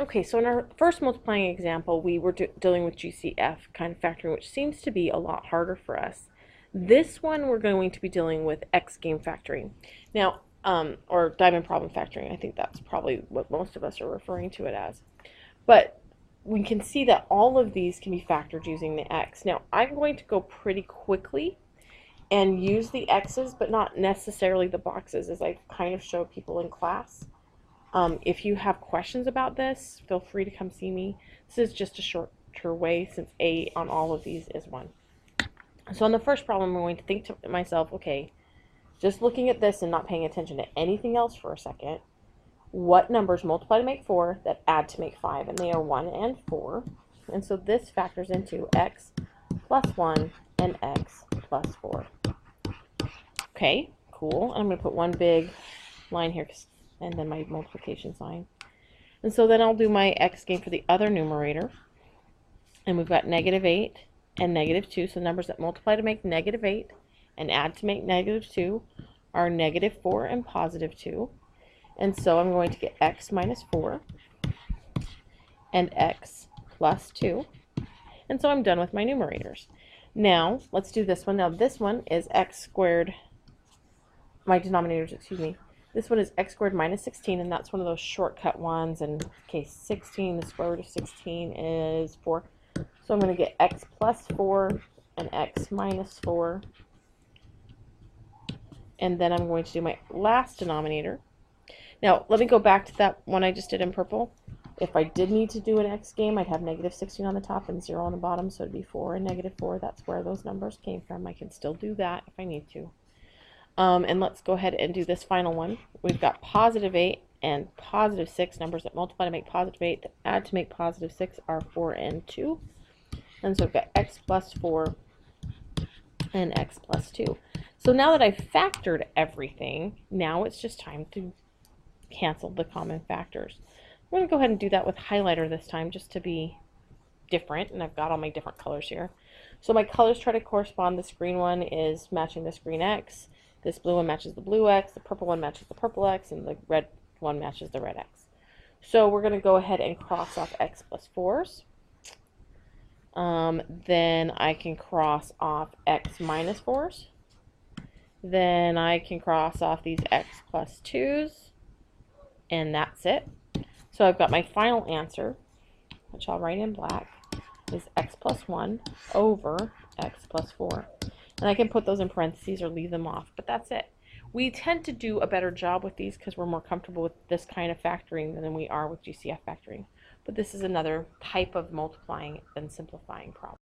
Okay, so in our first multiplying example, we were dealing with GCF kind of factoring, which seems to be a lot harder for us. This one, we're going to be dealing with X game factoring. Now, or diamond problem factoring. I think that's probably what most of us are referring to it as. But we can see that all of these can be factored using the X. Now, I'm going to go pretty quickly and use the X's, but not necessarily the boxes, as I kind of show people in class. If you have questions about this, feel free to come see me. This is just a shorter way since A on all of these is 1. So on the first problem, I'm going to think to myself, okay, just looking at this and not paying attention to anything else for a second, what numbers multiply to make 4 that add to make 5? And they are 1 and 4. And so this factors into x plus 1 and x plus 4. Okay, cool. I'm going to put one big line here and then my multiplication sign. And so then I'll do my x game for the other numerator. And we've got -8 and -2. So numbers that multiply to make -8 and add to make -2 are -4 and +2. And so I'm going to get x minus 4 and x plus 2. And so I'm done with my numerators. Now, let's do this one. Now, this one is x squared, my denominators, excuse me. This one is x squared minus 16, and that's one of those shortcut ones. And okay, 16, the square root of 16 is 4. So I'm going to get x plus 4 and x minus 4. And then I'm going to do my last denominator. Now, let me go back to that one I just did in purple. If I did need to do an x game, I'd have -16 on the top and 0 on the bottom, so it'd be 4 and -4. That's where those numbers came from. I can still do that if I need to. And let's go ahead and do this final one. We've got +8 and +6, numbers that multiply to make +8, that add to make +6 are 4 and 2. And so we've got x plus 4 and x plus 2. So now that I've factored everything, now it's just time to cancel the common factors. I'm going to go ahead and do that with highlighter this time just to be different, and I've got all my different colors here. So my colors try to correspond. This green one is matching this green X, this blue one matches the blue X, the purple one matches the purple X, and the red one matches the red X. So we're going to go ahead and cross off x plus 4s. Then I can cross off x minus 4s. Then I can cross off these x plus 2s. And that's it. So I've got my final answer, which I'll write in black, is x plus 1 over x plus 4. And I can put those in parentheses or leave them off, but that's it. We tend to do a better job with these because we're more comfortable with this kind of factoring than we are with GCF factoring. But this is another type of multiplying and simplifying problem.